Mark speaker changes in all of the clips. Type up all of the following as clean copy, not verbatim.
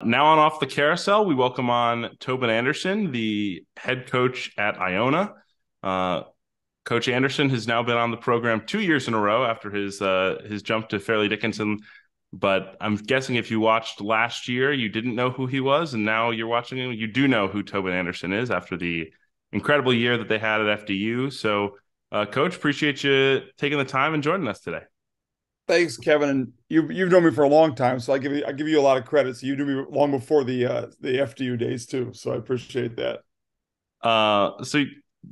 Speaker 1: Now on Off the Carousel, we welcome on Tobin Anderson, the head coach at Iona. Uh, Coach Anderson has now been on the program 2 years in a row after his jump to Fairleigh Dickinson. But I'm guessing if you watched last year, you didn't know who he was, and now you're watching him. You do know who Tobin Anderson is after the incredible year that they had at FDU. So, Coach, appreciate you taking the time and joining us today.
Speaker 2: Thanks, Kevin. And you've known me for a long time, so I give you a lot of credit. So you knew me long before the FDU days too. So I appreciate that.
Speaker 1: So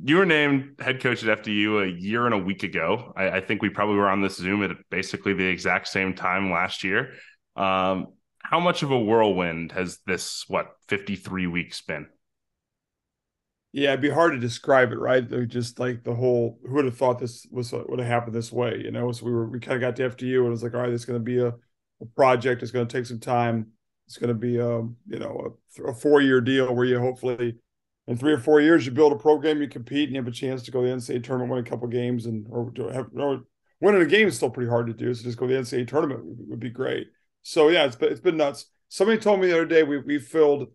Speaker 1: you were named head coach at FDU a year and a week ago. I think we probably were on this Zoom at basically the exact same time last year. How much of a whirlwind has this, 53 weeks been?
Speaker 2: Yeah, it'd be hard to describe it, right? Just like the whole, who would have thought this would have happened this way, you know? So we kind of got to FDU and it was like, all right, it's going to be a project. It's going to take some time. It's going to be a 4-year deal where you hopefully in 3 or 4 years you build a program, you compete, and you have a chance to go to the NCAA tournament, win a couple games, or winning a game is still pretty hard to do. So just go to the NCAA tournament would be great. So yeah, it's been nuts. Somebody told me the other day we filled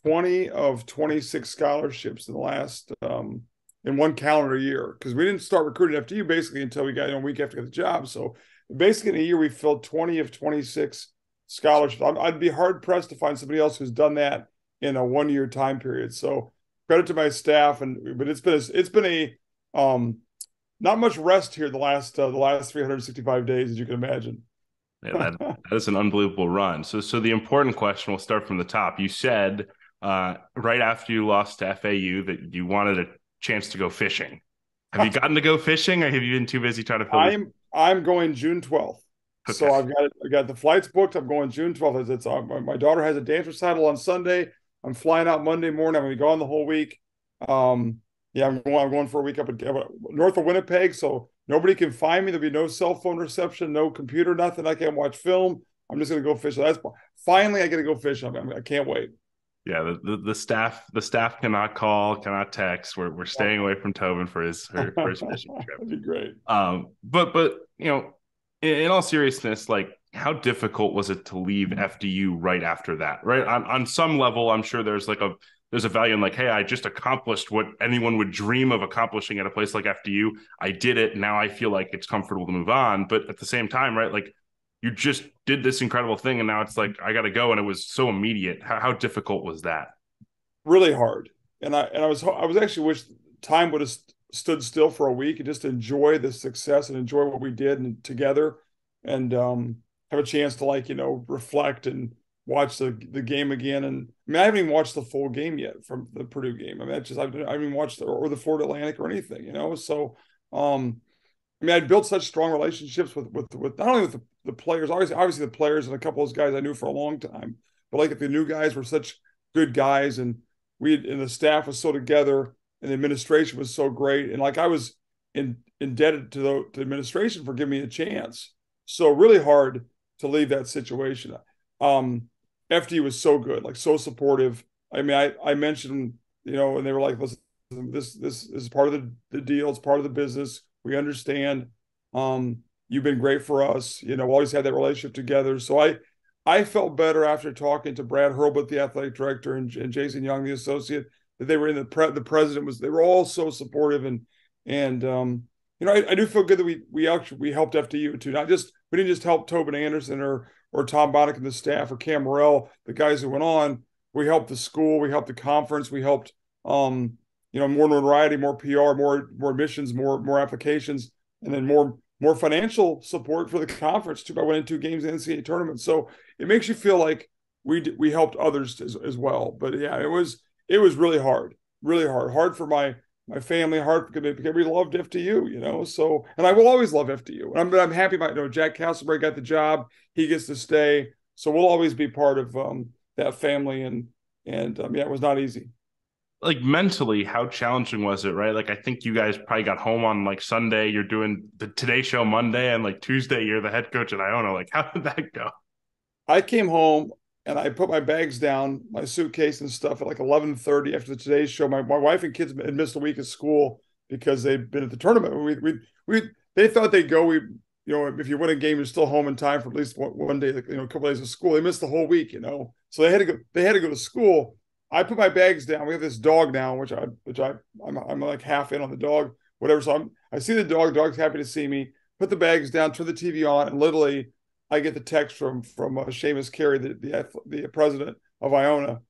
Speaker 2: 20 of 26 scholarships in the last in one calendar year, because we didn't start recruiting FDU basically until we got a week after we got the job. So basically in a year we filled 20 of 26 scholarships. I'd be hard pressed to find somebody else who's done that in a 1 year time period. So credit to my staff, but it's been a not much rest here the last 365 days, as you can imagine.
Speaker 1: Yeah, that is an unbelievable run. So the important question, we'll start from the top. You said right after you lost to FAU that you wanted a chance to go fishing. Have you gotten to go fishing, or have you been too busy trying to fill this?
Speaker 2: I'm going June 12th.
Speaker 1: Okay.
Speaker 2: So I got the flights booked. I'm going June 12th. My daughter has a dance recital on Sunday. I'm flying out Monday morning. I'm going to be gone the whole week. Yeah, I'm going for a week up in north of Winnipeg, so nobody can find me. There'll be no cell phone reception, no computer, nothing. I can't watch film. I'm just going to go fish. So that's finally I get to go fish. I can't wait.
Speaker 1: Yeah, the staff cannot call, cannot text. We're staying away from Tobin for his fishing trip.
Speaker 2: That'd be great.
Speaker 1: But in all seriousness, like, how difficult was it to leave FDU right after that? Right, on some level, I'm sure there's a value in, like, hey, I just accomplished what anyone would dream of accomplishing at a place like FDU. I did it. Now I feel like it's comfortable to move on. But at the same time, right, like, you just did this incredible thing, and now it's like, I got to go, and it was so immediate. How difficult was that?
Speaker 2: Really hard. And I was actually wish time would have stood still for a week and just enjoy the success and enjoy what we did and together, and have a chance to, like, reflect and watch the game again. And I mean, I haven't even watched the full game yet from the Purdue game. I mean, I haven't even watched or the Florida Atlantic or anything. So I mean, I'd built such strong relationships with not only with the players, obviously the players and a couple of those guys I knew for a long time, but like if the new guys were such good guys, and the staff was so together, and the administration was so great, and like I was indebted to the administration for giving me a chance. So really hard to leave that situation. FD was so good, like so supportive. I mean, I mentioned, and they were like, listen, this is part of the deal. It's part of the business. We understand. You've been great for us. We always had that relationship together. So I felt better after talking to Brad Hurlbut, the athletic director, and Jason Young, the associate, that they were in the president they were all so supportive, and I do feel good that we helped FDU too. We didn't just help Tobin Anderson or Tom Bonnick and the staff, or Cam Morrell, the guys who went on. We helped the school, we helped the conference, we helped more notoriety, more PR, more admissions, more applications, and then more financial support for the conference too by winning 2 games in the NCAA tournament. So it makes you feel like we helped others as well. But yeah, it was really hard for my family, hard because we loved FDU. So, and I will always love FDU. And I'm happy about, Jack Castleberry got the job, he gets to stay, so we'll always be part of that family. And yeah, it was not easy.
Speaker 1: Like, mentally, how challenging was it, right? Like, I think you guys probably got home on, like, Sunday. You're doing the Today Show Monday, and like Tuesday, you're the head coach at Iona. Like, how did that go?
Speaker 2: I came home and I put my bags down, my suitcase and stuff, at like 11:30 after the Today Show. My wife and kids had missed a week of school because they'd been at the tournament. They thought they'd go. If you win a game, you're still home in time for at least one day, a couple days of school. They missed the whole week. So they had to go to school. I put my bags down. We have this dog now, I'm like half in on the dog, whatever. So I see the dog. Dog's happy to see me. Put the bags down, turn the TV on, and literally I get the text from Seamus Carey, the president of Iona,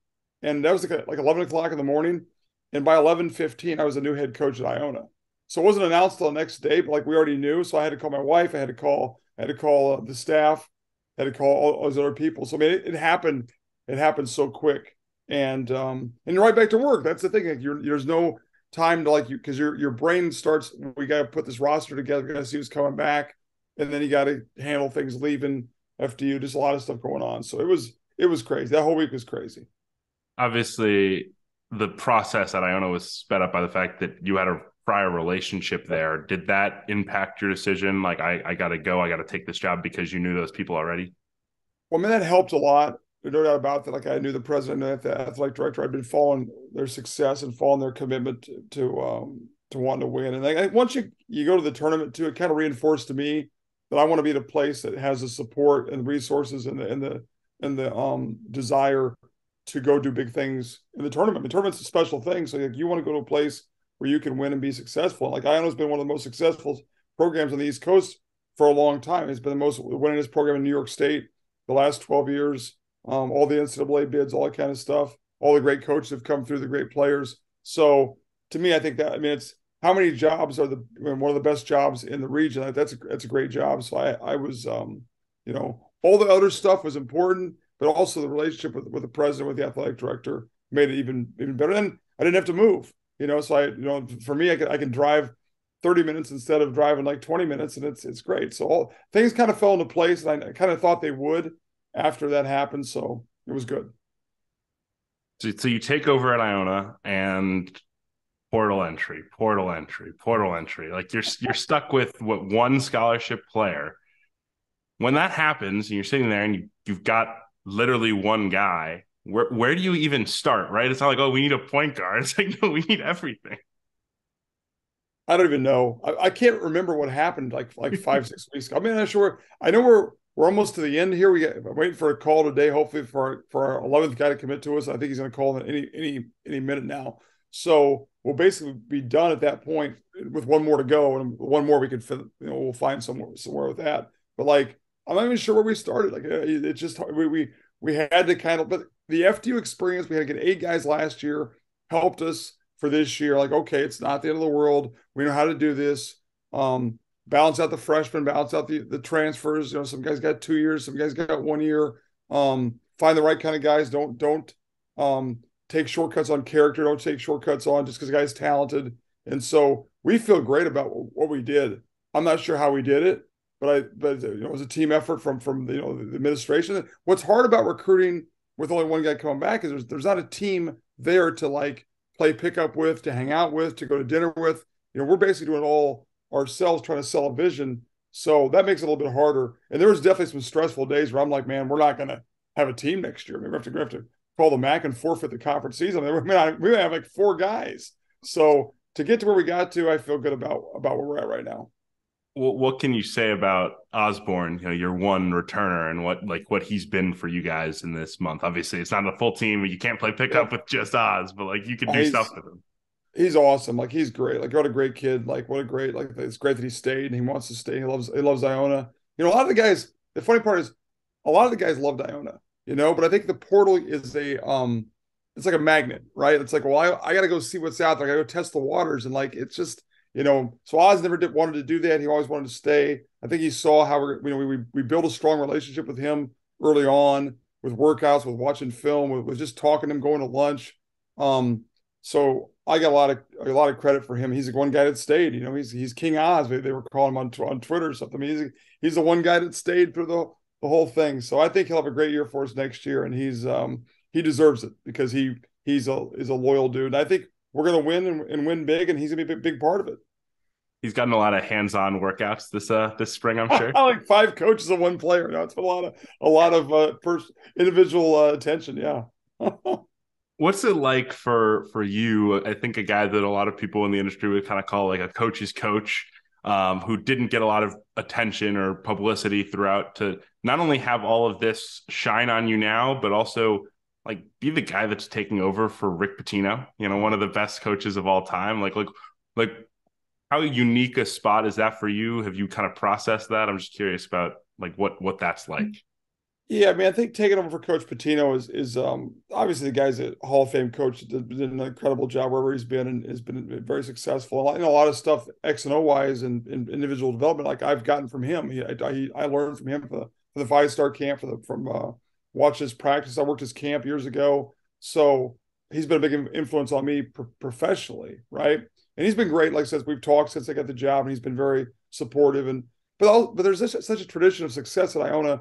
Speaker 2: and that was like 11 o'clock in the morning, and by 11:15 I was a new head coach at Iona. So it wasn't announced till the next day, but like we already knew. So I had to call my wife. I had to call the staff. I had to call all those other people. So I mean, it happened. It happened so quick, and you're right back to work. That's the thing. Like there's no time to like you because your brain starts. We got to put this roster together. We got to see who's coming back, and then you got to handle things leaving FDU. Just a lot of stuff going on. So it was crazy. That whole week was crazy.
Speaker 1: Obviously, the process at Iona was sped up by the fact that you had a prior relationship there. Did that impact your decision? Like, I got to go, I got to take this job because you knew those people already?
Speaker 2: Well, I mean, that helped a lot. There's no doubt about that. Like, I knew the president and the athletic director. I'd been following their success and following their commitment to wanting to win. And like, once you go to the tournament too, it kind of reinforced to me that I want to be at a place that has the support and the resources and the desire to go do big things in the tournament. The tournament's a special thing. So like, you want to go to a place where you can win and be successful. Like Iona's been one of the most successful programs on the East Coast for a long time. It's been the most winningest program in New York State the last 12 years. All the NCAA bids, all that kind of stuff. All the great coaches have come through, the great players. So to me, I think that, I mean, it's how many jobs are one of the best jobs in the region. That's a great job. So I was, you know, all the other stuff was important, but also the relationship with the president, with the athletic director made it even better. And I didn't have to move. You know, so for me, I can drive 30 minutes instead of driving like 20 minutes, and it's great. So all things kind of fell into place, and I kind of thought they would after that happened. So it was good.
Speaker 1: So you take over at Iona and portal entry, portal entry, portal entry. Like you're stuck with one scholarship player. When that happens and you're sitting there and you've got literally one guy, where do you even start, right? It's not like, oh, we need a point guard. It's like, no, we need everything.
Speaker 2: I don't even know. I can't remember what happened like 5, 6 weeks ago. I mean, I'm sure. I know we're almost to the end here. I'm waiting for a call today, hopefully for our 11th guy to commit to us. I think he's going to call in any minute now. So we'll basically be done at that point with one more to go, and one more we can fit. You know, we'll find somewhere with that. But like, I'm not even sure where we started. Like, it's just we had to kind of. But the FDU experience, we had to get 8 guys last year, helped us for this year. Like, okay, it's not the end of the world. We know how to do this. Balance out the freshmen, balance out the transfers. You know, some guys got 2 years, some guys got 1 year. Find the right kind of guys. Don't take shortcuts on character. Don't take shortcuts on just because the guy's talented. And so we feel great about what we did. I'm not sure how we did it, but you know, it was a team effort from you know, the administration. What's hard about recruiting with only one guy coming back is there's not a team there to like play pickup with, to hang out with, to go to dinner with. You know, we're basically doing it all ourselves, trying to sell a vision. So that makes it a little bit harder. And there was definitely some stressful days where I'm like, man, we're not going to have a team next year. I mean, we have to call the MAC and forfeit the conference season. I mean, we have like 4 guys. So to get to where we got to, I feel good about where we're at right now.
Speaker 1: What can you say about Osborne, you know, your one returner, and what he's been for you guys in this month? Obviously, it's not a full team. You can't play pickup with just Oz, but like you can do stuff with him.
Speaker 2: He's awesome. Like, he's great. Like, what a great kid. Like, what a great, like, it's great that he stayed and he wants to stay. He loves Iona. You know, a lot of the guys, the funny part is a lot of the guys loved Iona, you know, but I think the portal is it's like a magnet, right? It's like, well, I got to go see what's out there. I got to go test the waters. And like, it's just, you know, so Oz never wanted to do that. He always wanted to stay. I think he saw how we built a strong relationship with him early on, with workouts, with watching film, with just talking to him, going to lunch. So I got a lot of credit for him. He's the one guy that stayed. You know, he's King Oz. They were calling him on Twitter or something. I mean, he's the one guy that stayed through the whole thing. So I think he'll have a great year for us next year, and he deserves it because he's a loyal dude. And I think we're going to win and win big, and he's going to be a big part of it.
Speaker 1: He's gotten a lot of hands-on workouts this spring, I'm sure.
Speaker 2: I like 5 coaches and 1 player. No, it's a lot of individual attention. Yeah.
Speaker 1: What's it like for you? I think a guy that a lot of people in the industry would kind of call like a coach's coach, who didn't get a lot of attention or publicity throughout, to not only have all of this shine on you now, but also like be the guy that's taking over for Rick Pitino, one of the best coaches of all time. Like how unique a spot is that for you? Have you kind of processed that? I'm just curious about like what that's like.
Speaker 2: Yeah, I mean, I think taking over for Coach Pitino is obviously the guy's a Hall of Fame coach, did an incredible job wherever he's been and has been very successful. A lot of stuff X and O wise and individual development, like I've gotten from him. I learned from him for the 5-star camp from watching his practice. I worked his camp years ago, so he's been a big influence on me professionally, right? And he's been great. Like I said, we've talked since I got the job, and he's been very supportive. But there's such a tradition of success at Iona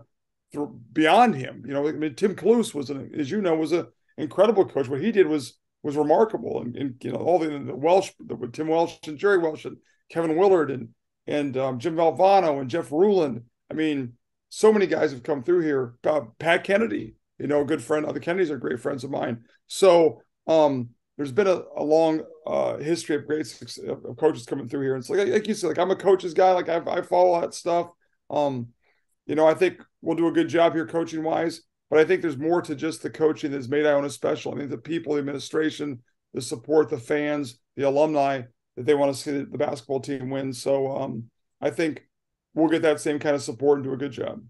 Speaker 2: beyond him. I mean, Tim Kalous as you know, was an incredible coach. What he did was remarkable, and all the Welsh, Tim Welsh and Jerry Welsh and Kevin Willard and Jim Valvano and Jeff Ruland. I mean, so many guys have come through here. Pat Kennedy, a good friend. The Kennedys are great friends of mine. So there's been a long history of great success, of coaches coming through here. And it's like you said, like I'm a coach's guy. Like I follow that stuff. I think we'll do a good job here coaching wise, but I think there's more to just the coaching that's made Iona special. I mean, the people, the administration, the support, the fans, the alumni that they want to see the basketball team win. So I think we'll get that same kind of support and do a good job.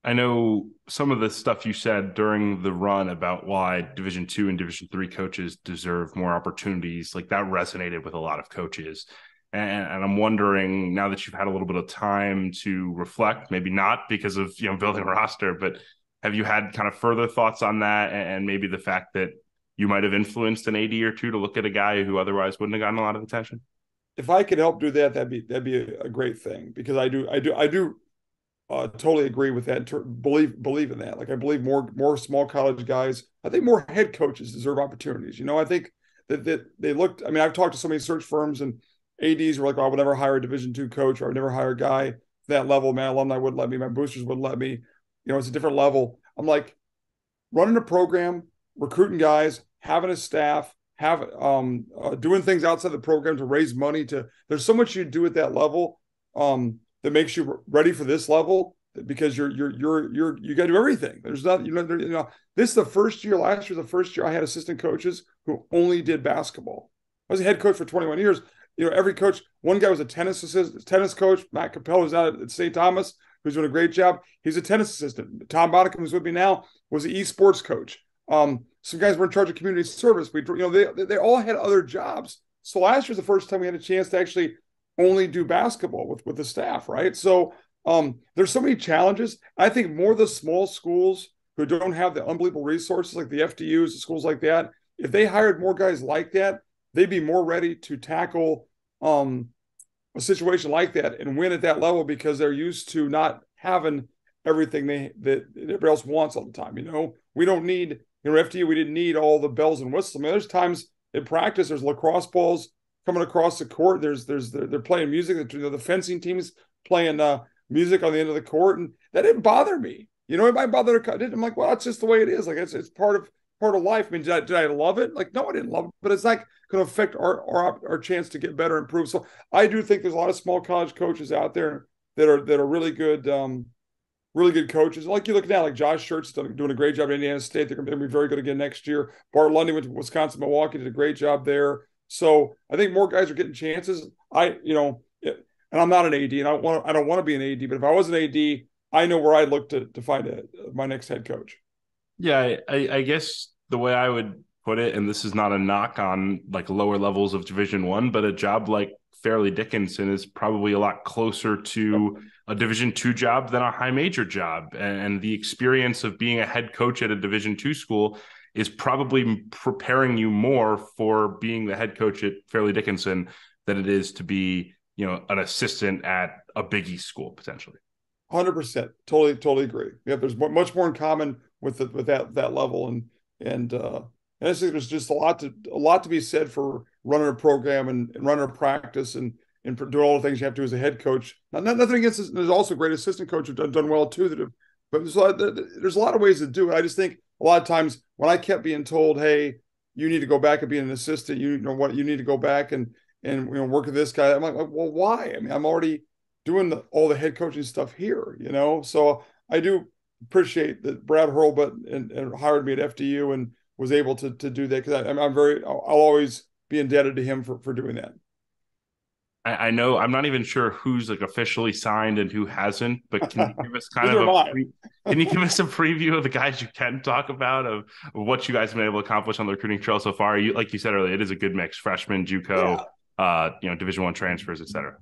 Speaker 1: I know some of the stuff you said during the run about why Division II and Division III coaches deserve more opportunities, like that resonated with a lot of coaches. And I'm wondering, now that you've had a little bit of time to reflect, maybe not because of building a roster, but have you had kind of further thoughts on that, and maybe the fact that you might have influenced an AD or two to look at a guy who otherwise wouldn't have gotten a lot of attention?
Speaker 2: If I could help do that, that'd be a great thing, because I do totally agree with that. Believe in that. Like I believe more small college guys. I think more head coaches deserve opportunities. I think that they looked. I mean, I've talked to so many search firms, and ADs were like, oh, I would never hire a Division II coach, or I would never hire a guy that level. My alumni wouldn't let me. My boosters wouldn't let me. It's a different level. I'm like, running a program, recruiting guys, having a staff, doing things outside the program to raise money. There's so much you do at that level that makes you ready for this level, because you got to do everything. There's not, this is the first year. Last year, the first year I had assistant coaches who only did basketball. I was a head coach for 21 years. Every coach, one guy was a tennis coach, Matt Capel, who's out at St. Thomas, who's doing a great job. He's a tennis assistant. Tom Bodicum, who's with me now, was the esports coach. Some guys were in charge of community service. They all had other jobs. So last year's the first time we had a chance to actually only do basketball with the staff, right? So there's so many challenges. I think more of the small schools who don't have the unbelievable resources, like the FDUs, the schools like that, if they hired more guys like that, they'd be more ready to tackle a situation like that and win at that level, because they're used to not having everything that everybody else wants all the time. We don't need, FDU, we didn't need all the bells and whistles. I mean, there's times in practice, there's lacrosse balls coming across the court. They're playing music. The fencing team's playing music on the end of the court, and that didn't bother me. It might bother. I'm like, well, that's just the way it is. Like it's part of life. I mean, did I love it? Like, no, I didn't love it, but it's not going to affect our chance to get better and improve. So I do think there's a lot of small college coaches out there that are really good coaches. Like you look now, like Josh Schertz doing a great job at Indiana State. They're going to be very good again next year. Bart Lundy went to Wisconsin, Milwaukee, did a great job there. So I think more guys are getting chances. And I'm not an AD, and I don't want to be an AD, but if I was an AD, I know where I'd look to find my next head coach.
Speaker 1: Yeah, I guess the way I would put it, and this is not a knock on like lower levels of Division I, but a job like Fairleigh Dickinson is probably a lot closer to a Division II job than a high major job. And the experience of being a head coach at a Division II school is probably preparing you more for being the head coach at Fairleigh Dickinson than it is to be, an assistant at a Big East school potentially.
Speaker 2: 100%. Totally agree. Yeah, there's much more in common with that level, and I think there's just a lot to be said for running a program and running a practice and doing all the things you have to do as a head coach. Nothing against this. There's also great assistant coaches who've done well too. But there's a lot of ways to do it. I just think a lot of times when I kept being told, "Hey, you need to go back and be an assistant. You need to go back and work with this guy." I'm like, well, why? I mean, I'm already doing all the head coaching stuff here. So I do appreciate that Brad Hurlbut and hired me at FDU and was able to do that because I'll always be indebted to him for doing that.
Speaker 1: I know I'm not even sure who's like officially signed and who hasn't, but can you give us kind of
Speaker 2: Neither am I.
Speaker 1: can you give us a preview of the guys you can talk about of what you guys have been able to accomplish on the recruiting trail so far? You like you said earlier, it is a good mix: freshman, JUCO,
Speaker 2: Yeah.
Speaker 1: Division I transfers, etc.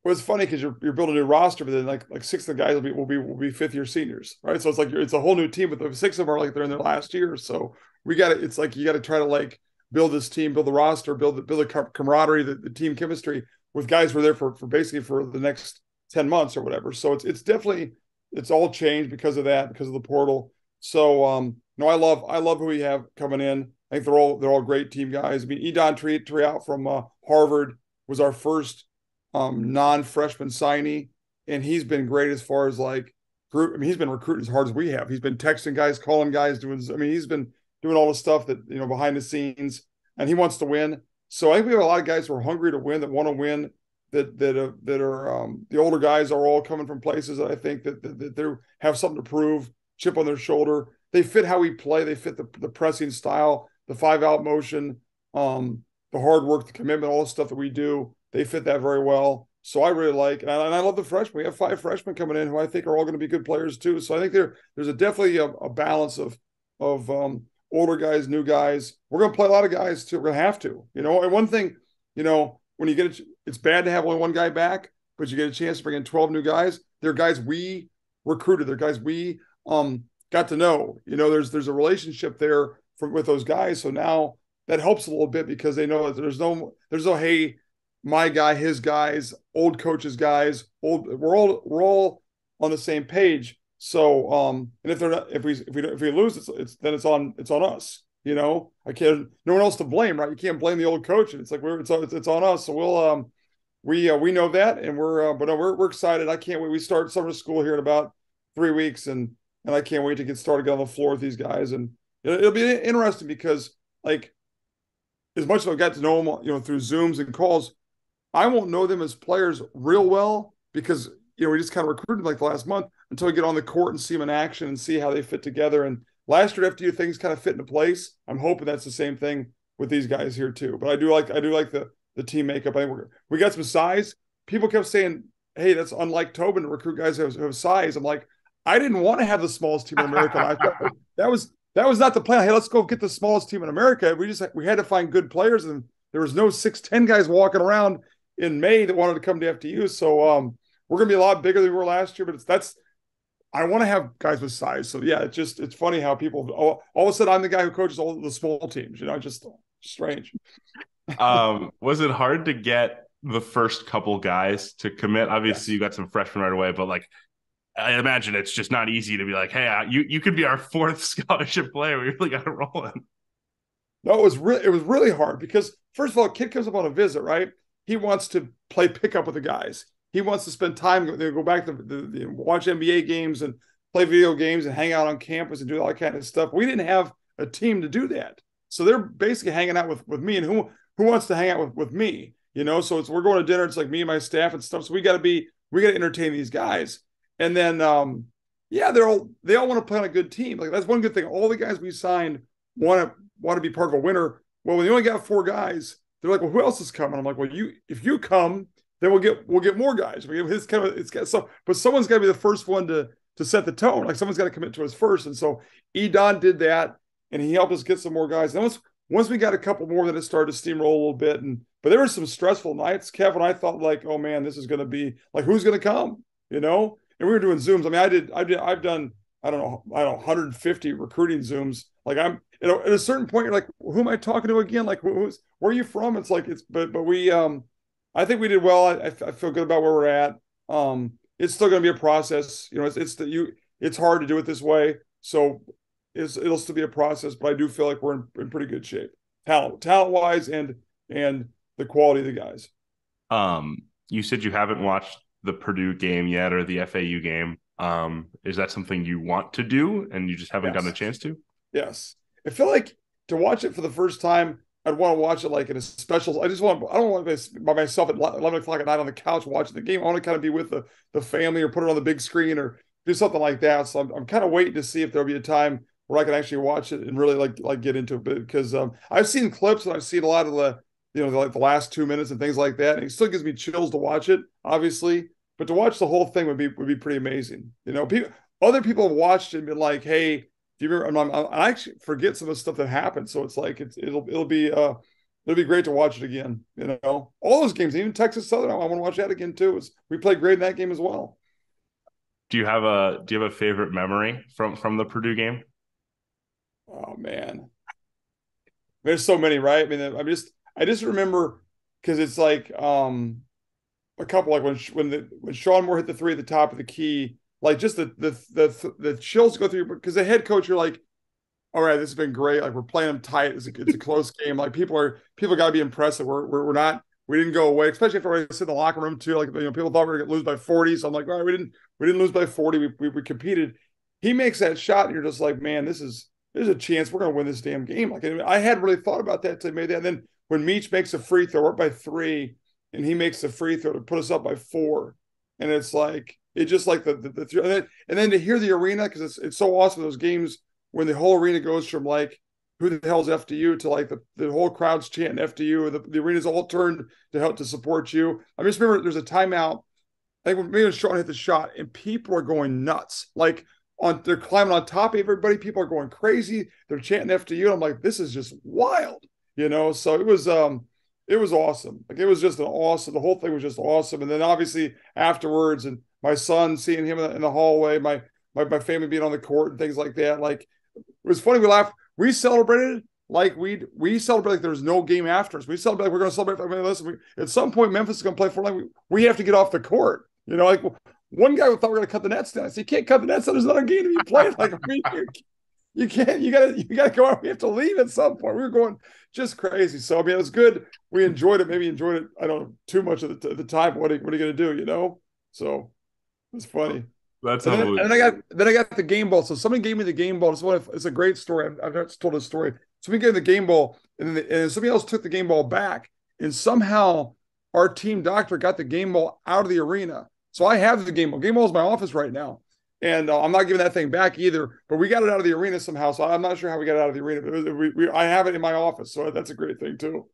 Speaker 2: Well, it's funny because you're building a new roster, but then like six of the guys will be fifth year seniors, right? So it's like it's a whole new team, but the six of them are like they're in their last year. So we got to it's like you got to try to like build this team, build the roster, build the camaraderie, the team chemistry with guys who are there for basically for the next 10 months or whatever. So it's definitely it's all changed because of that, because of the portal. So no, I love who we have coming in. I think they're all great team guys. I mean, Edon Triot from Harvard was our first non-freshman signee, and he's been great as far as like group. I mean, he's been recruiting as hard as we have. He's been texting guys, calling guys, doing. I mean, he's been doing all the stuff that behind the scenes, and he wants to win. So I think we have a lot of guys who are hungry to win, that want to win. That are the older guys are all coming from places that I think that they have something to prove, chip on their shoulder. They fit how we play. They fit the pressing style, the 5-out motion, the hard work, the commitment, all the stuff that we do. They fit that very well. So I really like, and I love the freshmen. We have 5 freshmen coming in who I think are all going to be good players too. So I think there's definitely a balance of older guys, new guys. We're going to play a lot of guys too. We're going to have to, And one thing, when you get it's bad to have only one guy back, but you get a chance to bring in 12 new guys. They're guys we recruited. They're guys we got to know. There's a relationship there with those guys. So now that helps a little bit because they know that there's no hey, my guy, his guys, old coaches guys, we're all on the same page. So and if they're not, if we lose, it's on us. I can't, no one else to blame, right? You can't blame the old coach. And it's like it's on us. So we'll we know that, and we're excited. I can't wait. We start summer school here in about 3 weeks, and I can't wait to get started on the floor with these guys. And it'll be interesting because like as much as I've got to know them, through Zooms and calls, I won't know them as players real well because we just kind of recruited like the last month until we get on the court and see them in action and see how they fit together. And last year, after things kind of fit into place, I'm hoping that's the same thing with these guys here too. But I do like the team makeup. I think we got some size. People kept saying, "Hey, that's unlike Tobin to recruit guys who have size." I'm like, I didn't want to have the smallest team in America. that was not the plan. Hey, let's go get the smallest team in America. We had to find good players, and there was no 6'10" guys walking around in May that wanted to come to FDU. So we're going to be a lot bigger than we were last year, but I want to have guys with size. So yeah, it's funny how people all of a sudden I'm the guy who coaches all the small teams, just strange.
Speaker 1: Was it hard to get the first couple guys to commit? Obviously,
Speaker 2: Yes.
Speaker 1: you got some freshmen right away, but like I imagine it's just not easy to be like, hey, you could be our 4th scholarship player. We really got to roll in.
Speaker 2: No, it was really hard because first of all, a kid comes up on a visit, right? He wants to play pickup with the guys. He wants to spend time, go back to watch NBA games and play video games and hang out on campus and do all that kind of stuff. We didn't have a team to do that. So they're basically hanging out with me, and who wants to hang out with me? So we're going to dinner. It's like me and my staff and stuff. So we got to entertain these guys. And then they all want to play on a good team. Like that's one good thing. All the guys we signed want to be part of a winner. Well, when you only got 4 guys, they're like, well, who else is coming? I'm like, well, if you come, then we'll get more guys. But someone's got to be the first one to set the tone. Like someone's got to commit to us first. And so Edon did that, and he helped us get some more guys. And once we got a couple more, then it started to steamroll a little bit. But there were some stressful nights, Kevin. I thought like, oh man, this is going to be like, who's going to come? And we were doing Zooms. I mean, I've done, I don't know, 150 recruiting Zooms. Like at a certain point, you're like, who am I talking to again? Like, where are you from? It's like, but we, I think we did well. I feel good about where we're at. It's still going to be a process. It's hard to do it this way. So it'll still be a process, but I do feel like we're in pretty good shape, talent wise, and the quality of the guys.
Speaker 1: You said you haven't watched the Purdue game yet or the FAU game. Is that something you want to do and you just haven't gotten a chance to?
Speaker 2: Yes. I feel like to watch it for the first time, I'd want to watch it like in a special. I don't want to be by myself at 11 o'clock at night on the couch watching the game. I want to kind of be with the family or put it on the big screen or do something like that. So I'm kind of waiting to see if there'll be a time where I can actually watch it and really like get into it. Because I've seen clips and I've seen a lot of the like the last 2 minutes and things like that. And it still gives me chills to watch it, obviously. But to watch the whole thing would be pretty amazing. Other people have watched it and been like, "Hey, do you remember?" I actually forget some of the stuff that happened, so it's like it'll be great to watch it again. All those games, even Texas Southern, I want to watch that again too. We played great in that game as well.
Speaker 1: Do you have a favorite memory from the Purdue game?
Speaker 2: Oh man, there's so many, right? I mean, I just remember because it's like a couple like when Sean Moore hit the three at the top of the key, like just the chills go through because the head coach, you're like, all right, this has been great. Like we're playing them tight. It's a close game. Like people got to be impressed that we didn't go away, especially if I sit in the locker room too. Like people thought we were going to lose by 40. So I'm like, all right, we didn't lose by 40. We competed. He makes that shot, and you're just like, man, there's a chance we're going to win this damn game. Like I hadn't really thought about that until he made that. And then when Meach makes a free throw, we're up by 3, and he makes the free throw to put us up by 4, and it's like it just like and then to hear the arena because it's so awesome those games when the whole arena goes from like who the hell's FDU to like the whole crowd's chanting FDU, or the arena's all turned to help to support you. I just remember there's a timeout. I think maybe when Sean hit the shot, and people are going nuts. Like they're climbing on top of everybody. People are going crazy. They're chanting FDU. And I'm like, this is just wild, So it was awesome. Like it was just the whole thing was just awesome. And then obviously afterwards, and my son seeing him in the hallway, my family being on the court and things like that. Like it was funny. We laughed. We celebrated like we celebrate like there's no game after us. We celebrate like we're going to celebrate. I mean, listen, at some point Memphis is going to play for like we have to get off the court. Like one guy thought we were going to cut the nets down. I said, you can't cut the nets down. There's another game to be played. Like I mean, you can't. You gotta go out. We have to leave at some point. We were going just crazy. So I mean, it was good. We enjoyed it. Maybe enjoyed it. I don't know too much of the time. What are you going to do? So it was funny.
Speaker 1: That's
Speaker 2: And then I got the game ball. So somebody gave me the game ball. It's a great story. I've not told this story. Somebody gave me the game ball, and then somebody else took the game ball back, and somehow our team doctor got the game ball out of the arena. So I have the game ball. Game ball is in my office right now, and I'm not giving that thing back either. But we got it out of the arena somehow. So I'm not sure how we got it out of the arena. But I have it in my office, so that's a great thing too.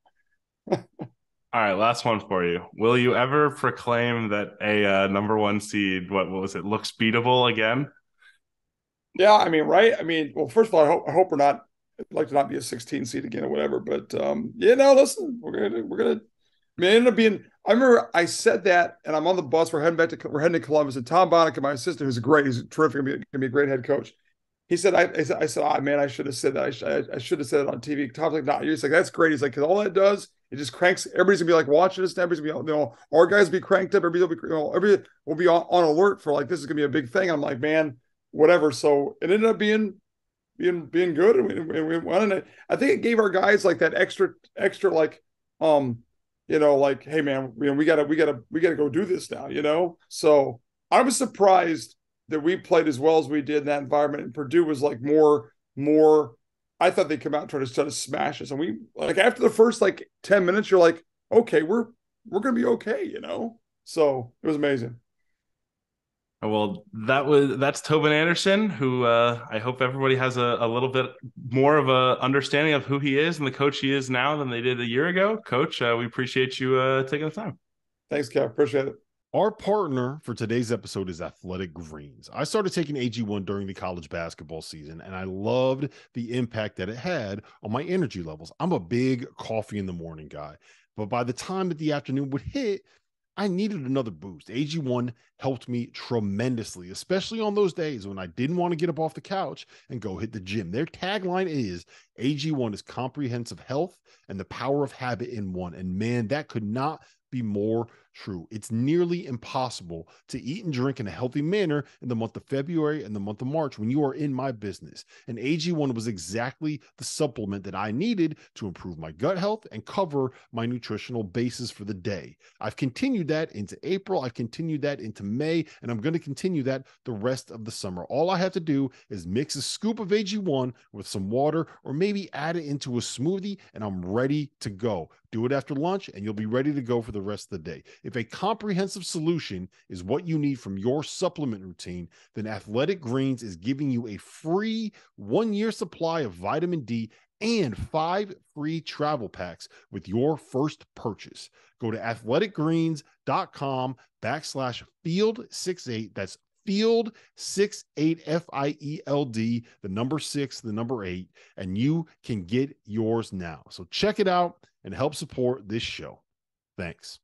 Speaker 1: All right, last one for you. Will you ever proclaim that a number one seed, what was it, looks beatable again?
Speaker 2: Yeah, I mean, right? I mean, well, first of all, I hope we're not. I'd like to not be a 16 seed again or whatever. But listen, we're gonna. I mean, it ended up being. I remember I said that, and I'm on the bus. We're heading to Columbus, and Tom Bonica, my assistant, he's terrific, gonna be a great head coach. He said, I said, oh, man, I should have said that. I should have said it on TV. Tom's like, nah, he's like, that's great. He's like, because all that does, it just cranks. Everybody's gonna be like watching us. Everybody's gonna be, our guys will be cranked up. Everybody will be on alert for like this is gonna be a big thing. I'm like, man, whatever. So it ended up being good, and we won. And I think it gave our guys like that extra like like, hey man, we gotta go do this now. So I was surprised that we played as well as we did in that environment. And Purdue was like more. I thought they'd come out and try to smash us. And we like after the first like 10 minutes, you're like, okay, we're gonna be okay, So it was amazing.
Speaker 1: Well, that's Tobin Anderson, who I hope everybody has a little bit more of a understanding of who he is and the coach he is now than they did a year ago. Coach, we appreciate you taking the time.
Speaker 2: Thanks, Kev. Appreciate it.
Speaker 3: Our partner for today's episode is Athletic Greens. I started taking AG1 during the college basketball season, and I loved the impact that it had on my energy levels. I'm a big coffee in the morning guy, but by the time that the afternoon would hit, I needed another boost. AG1 helped me tremendously, especially on those days when I didn't want to get up off the couch and go hit the gym. Their tagline is AG1 is comprehensive health and the power of habit in one. And man, that could not be more true. It's nearly impossible to eat and drink in a healthy manner in the month of February and the month of March when you are in my business. And AG1 was exactly the supplement that I needed to improve my gut health and cover my nutritional basis for the day. I've continued that into April. I've continued that into May, and I'm going to continue that the rest of the summer. All I have to do is mix a scoop of AG1 with some water or maybe add it into a smoothie, and I'm ready to go. Do it after lunch, and you'll be ready to go for the rest of the day. If a comprehensive solution is what you need from your supplement routine, then Athletic Greens is giving you a free 1-year supply of vitamin D and 5 free travel packs with your first purchase. Go to athleticgreens.com/field68. That's field 68 FIELD, the number 6, the number 8, and you can get yours now. So check it out and help support this show. Thanks.